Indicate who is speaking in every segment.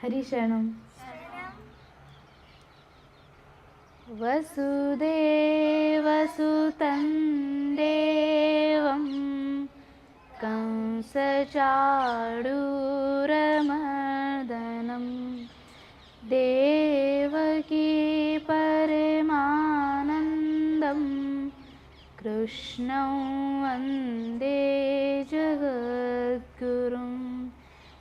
Speaker 1: हरिशरणं। वसुदेवसुतं देवं कंसचाणूरमर्दनं देवकी परमानन्दं कृष्णं वन्दे जगद्गुरुं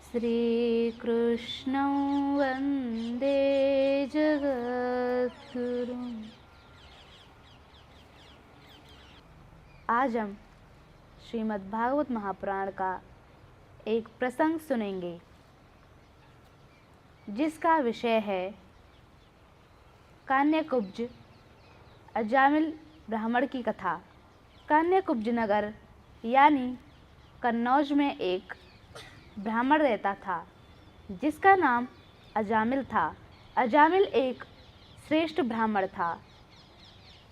Speaker 1: श्रीकृष्णं वन्दे जगद्गुरुं। आज हम श्रीमद् भागवत महापुराण का एक प्रसंग सुनेंगे जिसका विषय है कान्यकुब्ज अजामिल ब्राह्मण की कथा। कान्यकुब्ज नगर यानी कन्नौज में एक ब्राह्मण रहता था जिसका नाम अजामिल था। अजामिल एक श्रेष्ठ ब्राह्मण था।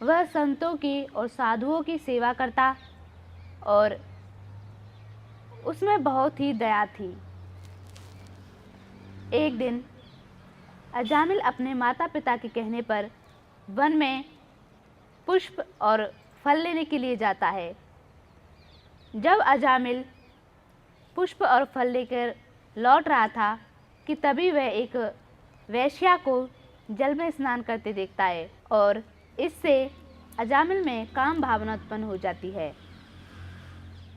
Speaker 1: वह संतों की और साधुओं की सेवा करता और उसमें बहुत ही दया थी। एक दिन अजामिल अपने माता पिता के कहने पर वन में पुष्प और फल लेने के लिए जाता है। जब अजामिल पुष्प और फल लेकर लौट रहा था कि तभी वह एक वेश्या को जल में स्नान करते देखता है और इससे अजामिल में काम भावना उत्पन्न हो जाती है।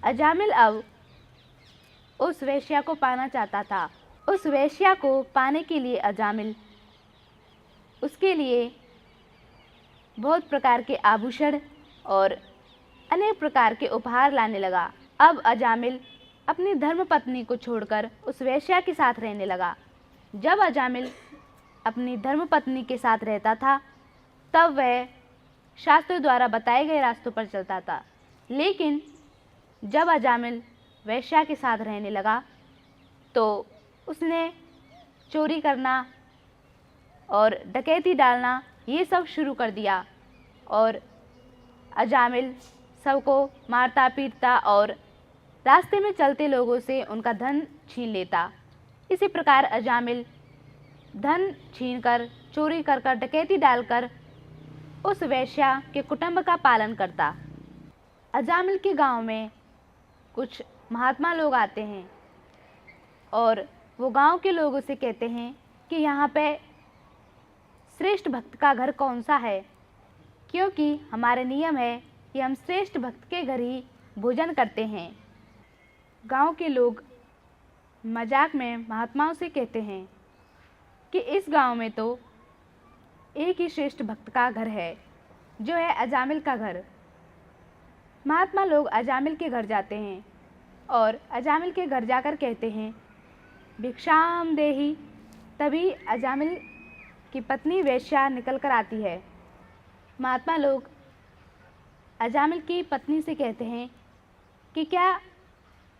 Speaker 1: अजामिल अब उस वेश्या को पाना चाहता था। उस वेश्या को पाने के लिए अजामिल उसके लिए बहुत प्रकार के आभूषण और अनेक प्रकार के उपहार लाने लगा। अब अजामिल अपनी धर्मपत्नी को छोड़कर उस वेश्या के साथ रहने लगा। जब अजामिल अपनी धर्मपत्नी के साथ रहता था तब वह शास्त्रों द्वारा बताए गए रास्तों पर चलता था, लेकिन जब अजामिल वेश्या के साथ रहने लगा तो उसने चोरी करना और डकैती डालना ये सब शुरू कर दिया और अजामिल सबको मारता पीटता और रास्ते में चलते लोगों से उनका धन छीन लेता। इसी प्रकार अजामिल धन छीनकर, चोरी कर कर, डकैती डालकर उस वेश्या के कुटुंब का पालन करता। अजामिल के गांव में कुछ महात्मा लोग आते हैं और वो गांव के लोगों से कहते हैं कि यहाँ पे श्रेष्ठ भक्त का घर कौन सा है, क्योंकि हमारे नियम है कि हम श्रेष्ठ भक्त के घर ही भोजन करते हैं। गांव के लोग मजाक में महात्माओं से कहते हैं कि इस गांव में तो एक ही श्रेष्ठ भक्त का घर है जो है अजामिल का घर। महात्मा लोग अजामिल के घर जाते हैं और अजामिल के घर जाकर कहते हैं भिक्षाम देहि। तभी अजामिल की पत्नी वेश्या निकल कर आती है। महात्मा लोग अजामिल की पत्नी से कहते हैं कि क्या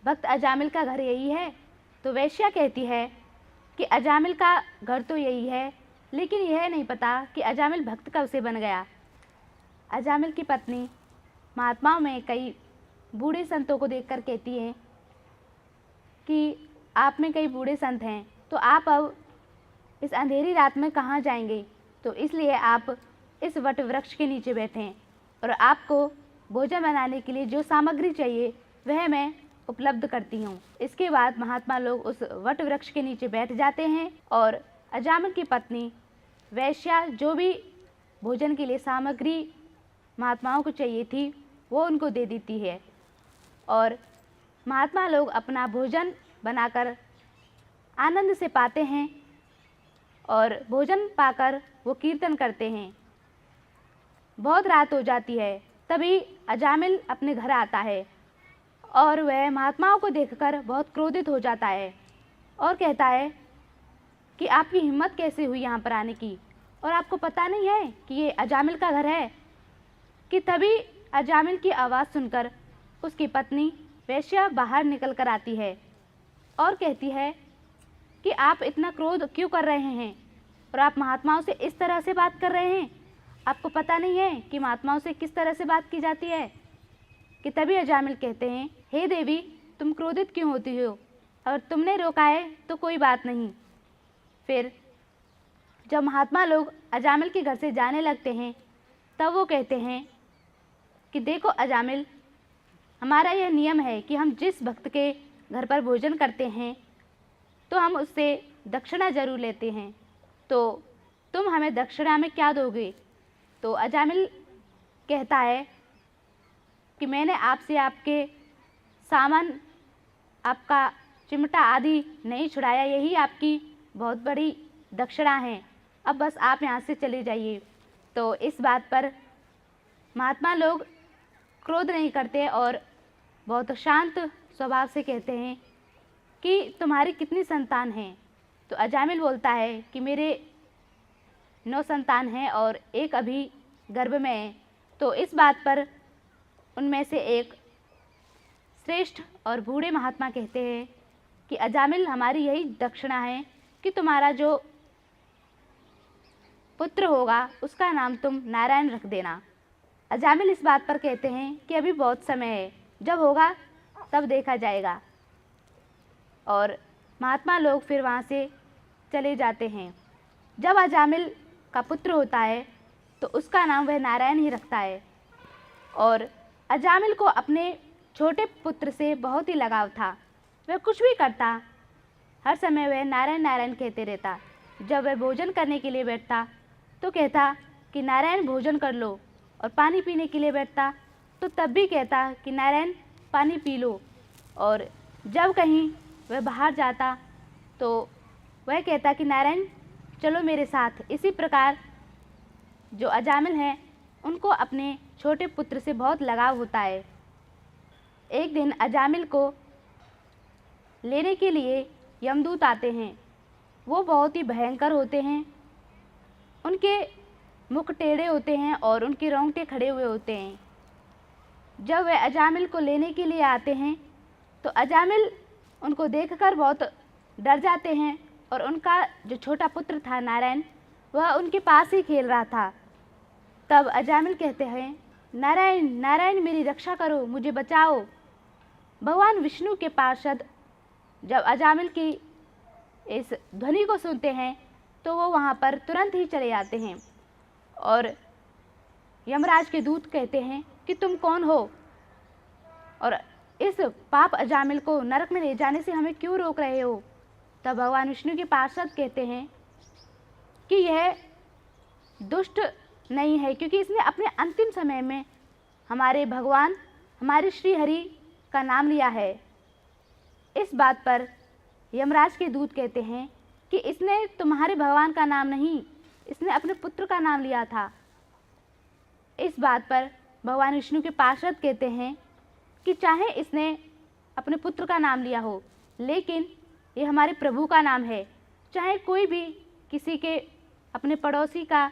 Speaker 1: भक्त अजामिल का घर यही है? तो वेश्या कहती है कि अजामिल का घर तो यही है, लेकिन यह नहीं पता कि अजामिल भक्त कब से बन गया। अजामिल की पत्नी महात्माओं में कई बूढ़े संतों को देखकर कहती है कि आप में कई बूढ़े संत हैं, तो आप अब इस अंधेरी रात में कहाँ जाएंगे? तो इसलिए आप इस वट वृक्ष के नीचे बैठें और आपको भोजन बनाने के लिए जो सामग्री चाहिए वह मैं उपलब्ध करती हूँ। इसके बाद महात्मा लोग उस वट वृक्ष के नीचे बैठ जाते हैं और अजामिल की पत्नी वेश्या जो भी भोजन के लिए सामग्री महात्माओं को चाहिए थी वो उनको दे देती है और महात्मा लोग अपना भोजन बनाकर आनंद से पाते हैं और भोजन पाकर वो कीर्तन करते हैं। बहुत रात हो जाती है, तभी अजामिल अपने घर आता है और वह महात्माओं को देखकर बहुत क्रोधित हो जाता है और कहता है कि आपकी हिम्मत कैसे हुई यहाँ पर आने की, और आपको पता नहीं है कि ये अजामिल का घर है? कि तभी अजामिल की आवाज़ सुनकर उसकी पत्नी वेश्या बाहर निकल कर आती है और कहती है कि आप इतना क्रोध क्यों कर रहे हैं और आप महात्माओं से इस तरह से बात कर रहे हैं? आपको पता नहीं है कि महात्माओं से किस तरह से बात की जाती है? कि तभी अजामिल कहते हैं, हे देवी, तुम क्रोधित क्यों होती हो? और तुमने रोका है तो कोई बात नहीं, फिर जब महात्मा लोग अजामिल के घर से जाने लगते हैं तब वो कहते हैं कि देखो अजामिल, हमारा यह नियम है कि हम जिस भक्त के घर पर भोजन करते हैं तो हम उससे दक्षिणा जरूर लेते हैं, तो तुम हमें दक्षिणा में क्या दोगे? तो अजामिल कहता है कि मैंने आपसे आपके सामान, आपका चिमटा आदि नहीं छुड़ाया, यही आपकी बहुत बड़ी दक्षिणा है, अब बस आप यहाँ से चले जाइए। तो इस बात पर महात्मा लोग क्रोध नहीं करते और बहुत शांत स्वभाव से कहते हैं कि तुम्हारी कितनी संतान हैं? तो अजामिल बोलता है कि मेरे 9 संतान हैं और एक अभी गर्भ में है। तो इस बात पर उनमें से एक श्रेष्ठ और बूढ़े महात्मा कहते हैं कि अजामिल, हमारी यही दक्षिणा है कि तुम्हारा जो पुत्र होगा उसका नाम तुम नारायण रख देना। अजामिल इस बात पर कहते हैं कि अभी बहुत समय है, जब होगा तब देखा जाएगा। और महात्मा लोग फिर वहाँ से चले जाते हैं। जब अजामिल का पुत्र होता है तो उसका नाम वह नारायण ही रखता है। और अजामिल को अपने छोटे पुत्र से बहुत ही लगाव था। वह कुछ भी करता, हर समय वह नारायण नारायण कहते रहता। जब वह भोजन करने के लिए बैठता तो कहता कि नारायण भोजन कर लो, और पानी पीने के लिए बैठता तो तब भी कहता कि नारायण पानी पी लो। और जब कहीं वह बाहर जाता तो वह कहता कि नारायण चलो मेरे साथ। इसी प्रकार जो अजामिल हैं उनको अपने छोटे पुत्र से बहुत लगाव होता है। एक दिन अजामिल को लेने के लिए यमदूत आते हैं। वो बहुत ही भयंकर होते हैं, उनके मुख टेढ़े होते हैं और उनके रोंगटे खड़े हुए होते हैं। जब वे अजामिल को लेने के लिए आते हैं तो अजामिल उनको देखकर बहुत डर जाते हैं और उनका जो छोटा पुत्र था नारायण, वह उनके पास ही खेल रहा था। तब अजामिल कहते हैं, नारायण नारायण मेरी रक्षा करो, मुझे बचाओ। भगवान विष्णु के पार्षद जब अजामिल की इस ध्वनि को सुनते हैं तो वो वहाँ पर तुरंत ही चले आते हैं और यमराज के दूत कहते हैं कि तुम कौन हो और इस पाप अजामिल को नरक में ले जाने से हमें क्यों रोक रहे हो? तब भगवान विष्णु के पार्षद कहते हैं कि यह दुष्ट नहीं है, क्योंकि इसने अपने अंतिम समय में हमारे भगवान, हमारे श्री हरि का नाम लिया है। इस बात पर यमराज के दूत कहते हैं कि इसने तुम्हारे भगवान का नाम नहीं, इसने अपने पुत्र का नाम लिया था। इस बात पर भगवान विष्णु के पार्षद कहते हैं कि चाहे इसने अपने पुत्र का नाम लिया हो, लेकिन ये हमारे प्रभु का नाम है। चाहे कोई भी किसी के अपने पड़ोसी का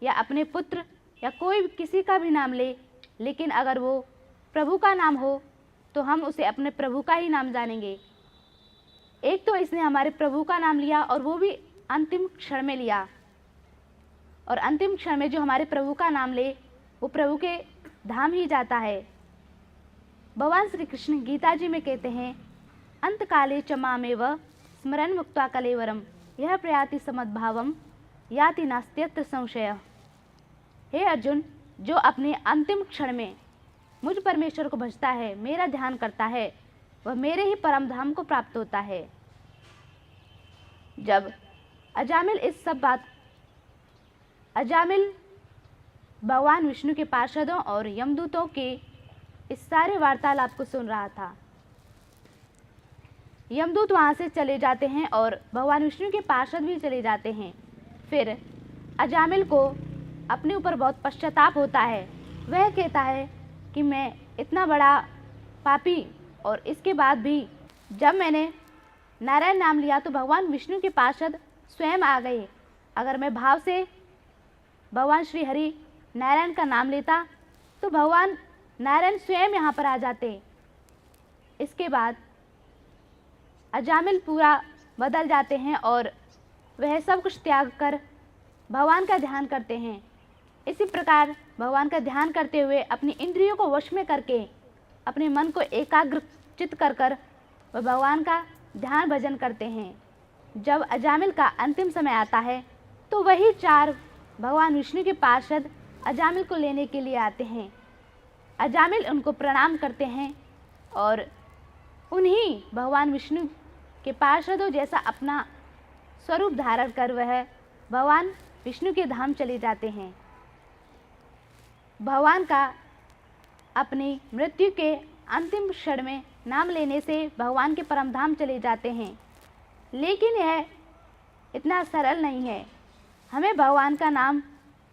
Speaker 1: या अपने पुत्र या कोई किसी का भी नाम ले, लेकिन अगर वो प्रभु का नाम हो तो हम उसे अपने प्रभु का ही नाम जानेंगे। एक तो इसने हमारे प्रभु का नाम लिया और वो भी अंतिम क्षण में लिया, और अंतिम क्षण में जो हमारे प्रभु का नाम ले वो प्रभु के धाम ही जाता है। भगवान श्री कृष्ण गीता जी में कहते हैं, अंत काले च मामेव स्मरन् मुक्त्वा कलेवरम यह प्रयाति समद्भावम याति नास्त्यत्र संशय। हे अर्जुन, जो अपने अंतिम क्षण में मुझ परमेश्वर को भजता है, मेरा ध्यान करता है, वह मेरे ही परम धाम को प्राप्त होता है। जब अजामिल भगवान विष्णु के पार्षदों और यमदूतों के इस सारे वार्तालाप को सुन रहा था, यमदूत वहाँ से चले जाते हैं और भगवान विष्णु के पार्षद भी चले जाते हैं। फिर अजामिल को अपने ऊपर बहुत पश्चाताप होता है। वह कहता है कि मैं इतना बड़ा पापी, और इसके बाद भी जब मैंने नारायण नाम लिया तो भगवान विष्णु के पार्षद स्वयं आ गए। अगर मैं भाव से भगवान श्री हरि नारायण का नाम लेता तो भगवान नारायण स्वयं यहाँ पर आ जाते। इसके बाद अजामिल पूरा बदल जाते हैं और वह सब कुछ त्याग कर भगवान का ध्यान करते हैं। इसी प्रकार भगवान का ध्यान करते हुए अपनी इंद्रियों को वश में करके अपने मन को एकाग्र चित कर वह भगवान का ध्यान भजन करते हैं। जब अजामिल का अंतिम समय आता है तो वही 4 भगवान विष्णु के पार्षद अजामिल को लेने के लिए आते हैं। अजामिल उनको प्रणाम करते हैं और उन्हीं भगवान विष्णु के पार्षदों जैसा अपना स्वरूप धारण कर वह भगवान विष्णु के धाम चले जाते हैं। भगवान का अपनी मृत्यु के अंतिम क्षण में नाम लेने से भगवान के परम धाम चले जाते हैं, लेकिन यह इतना सरल नहीं है। हमें भगवान का नाम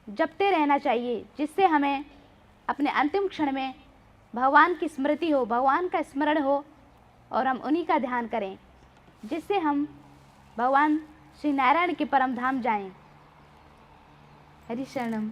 Speaker 1: जपते रहना चाहिए, जिससे हमें अपने अंतिम क्षण में भगवान की स्मृति हो, भगवान का स्मरण हो और हम उन्हीं का ध्यान करें, जिससे हम भगवान श्री नारायण के परम धाम जाएं। हरि शरणम।